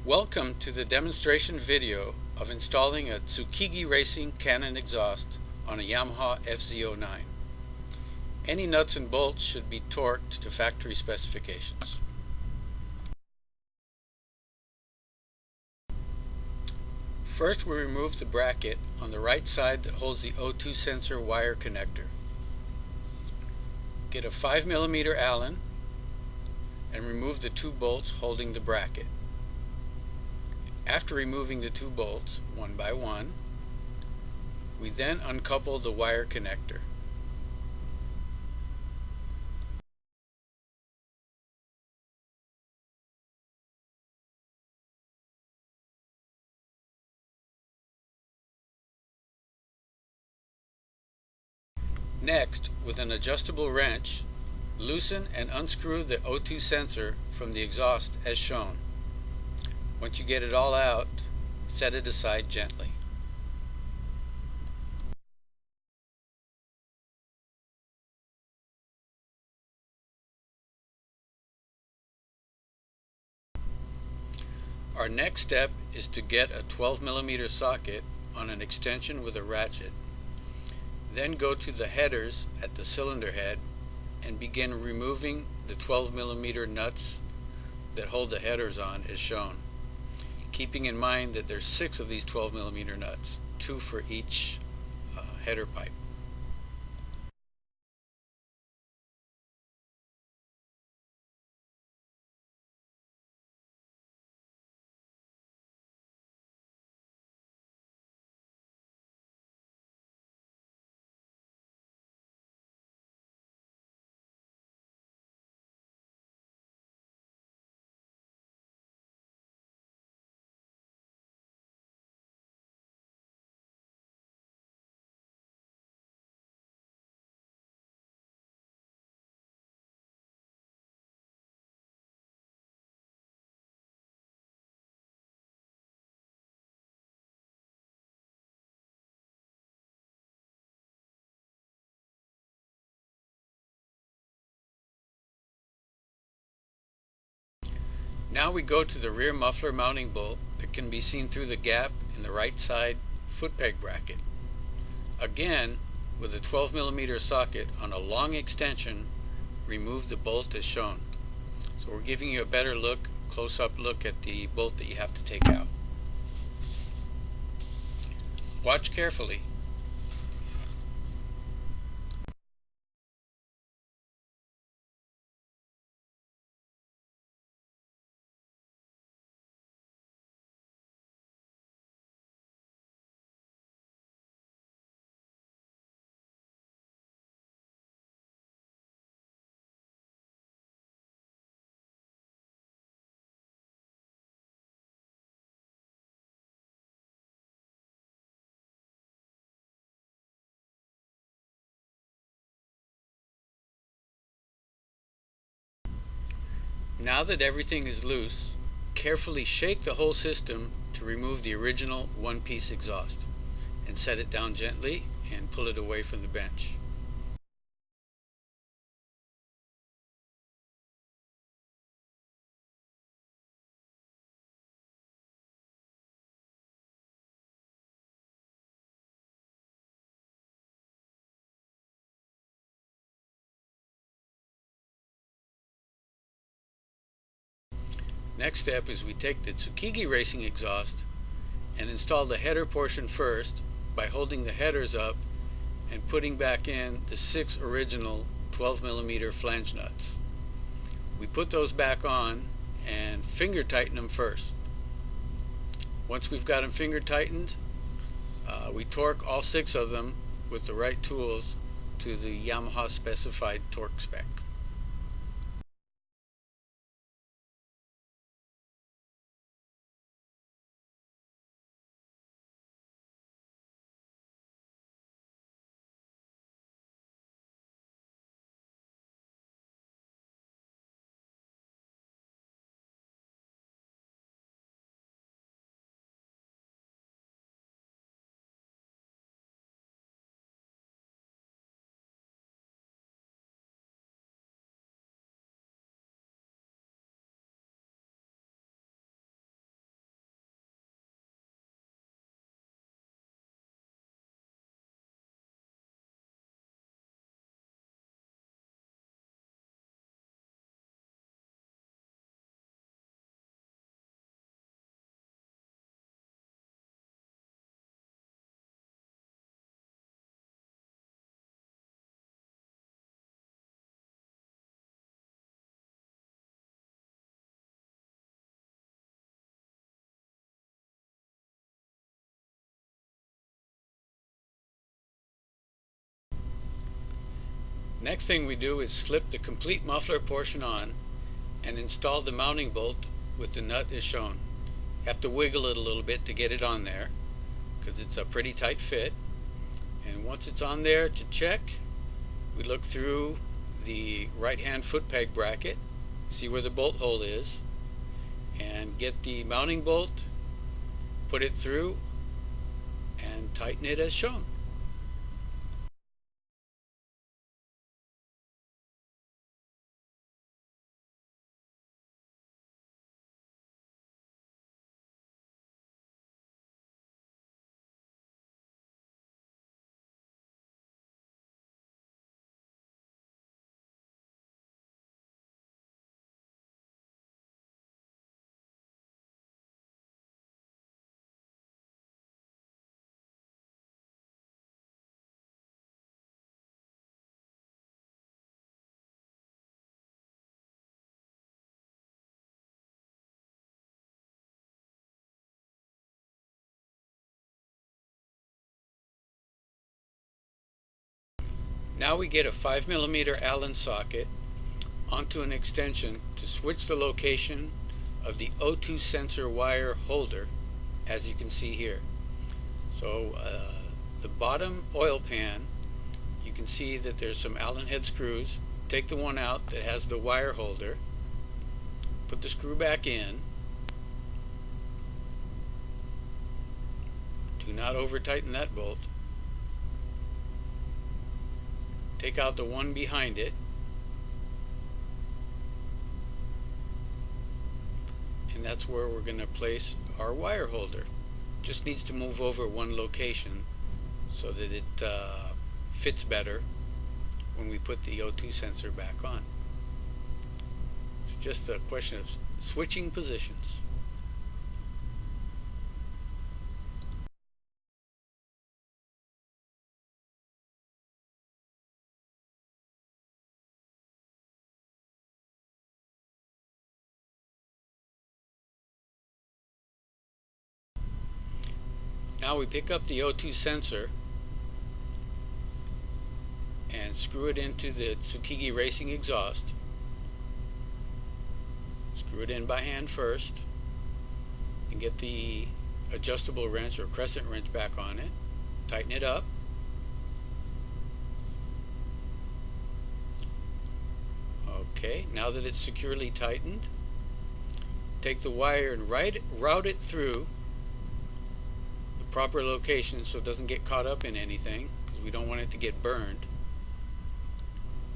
Welcome to the demonstration video of installing a Tsukigi Racing Cannon Exhaust on a Yamaha FZ-09. Any nuts and bolts should be torqued to factory specifications. First, we remove the bracket on the right side that holds the O2 sensor wire connector. Get a 5mm Allen and remove the two bolts holding the bracket. After removing the two bolts, one by one, we then uncouple the wire connector. Next, with an adjustable wrench, loosen and unscrew the O2 sensor from the exhaust as shown. Once you get it all out, set it aside gently. Our next step is to get a 12mm socket on an extension with a ratchet. Then go to the headers at the cylinder head and begin removing the 12mm nuts that hold the headers on as shown, keeping in mind that there's 6 of these 12mm nuts, 2 for each header pipe. Now we go to the rear muffler mounting bolt that can be seen through the gap in the right side foot peg bracket. Again, with a 12mm socket on a long extension, remove the bolt as shown. So we're giving you a better look, close-up look at the bolt that you have to take out. Watch carefully. Now that everything is loose, carefully shake the whole system to remove the original one-piece exhaust and set it down gently and pull it away from the bench. Next step is we take the Tsukigi Racing exhaust and install the header portion first by holding the headers up and putting back in the 6 original 12mm flange nuts. We put those back on and finger tighten them first. Once we've got them finger tightened, we torque all 6 of them with the right tools to the Yamaha specified torque spec. Next thing we do is slip the complete muffler portion on and install the mounting bolt with the nut as shown. You have to wiggle it a little bit to get it on there because it's a pretty tight fit. And once it's on there, to check, we look through the right hand foot peg bracket, see where the bolt hole is, and get the mounting bolt, put it through, and tighten it as shown. Now we get a 5mm Allen socket onto an extension to switch the location of the O2 sensor wire holder, as you can see here. So the bottom oil pan, you can see that there's some Allen head screws. Take the one out that has the wire holder, put the screw back in. Do not over tighten that bolt. Take out the one behind it, and that's where we're going to place our wire holder. Just needs to move over one location so that it fits better when we put the O2 sensor back on. It's just a question of switching positions. Now we pick up the O2 sensor and screw it into the Tsukigi Racing Exhaust. Screw it in by hand first and get the adjustable wrench or crescent wrench back on it. Tighten it up. Okay, now that it's securely tightened, take the wire and route it through proper location so it doesn't get caught up in anything, because we don't want it to get burned.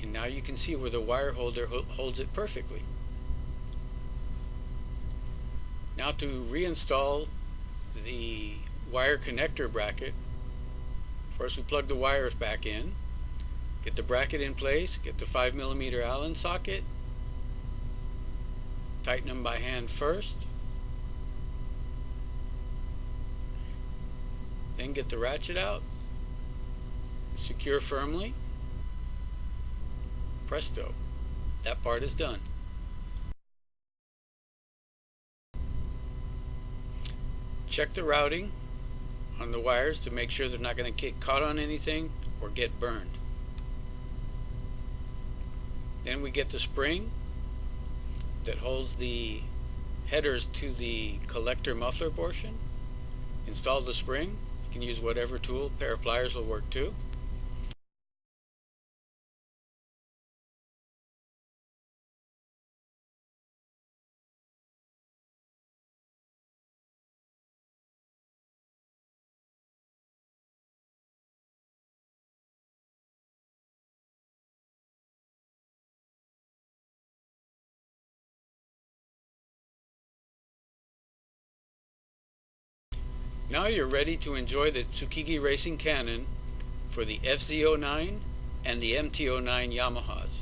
And now you can see where the wire holder holds it perfectly. Now to reinstall the wire connector bracket, first we plug the wires back in, get the bracket in place, get the 5mm Allen socket, tighten them by hand first, then get the ratchet out, secure firmly. Presto, that part is done. Check the routing on the wires to make sure they're not going to get caught on anything or get burned. Then we get the spring that holds the headers to the collector muffler portion. Install the spring. You can use whatever tool, pair of pliers will work too. Now you're ready to enjoy the Tsukigi Racing Cannon for the FZ-09 and the MT-09 Yamahas.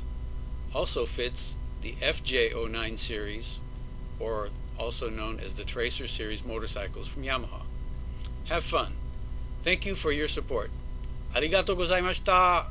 Also fits the FJ-09 series, or also known as the Tracer series motorcycles from Yamaha. Have fun. Thank you for your support. Arigatou gozaimashita!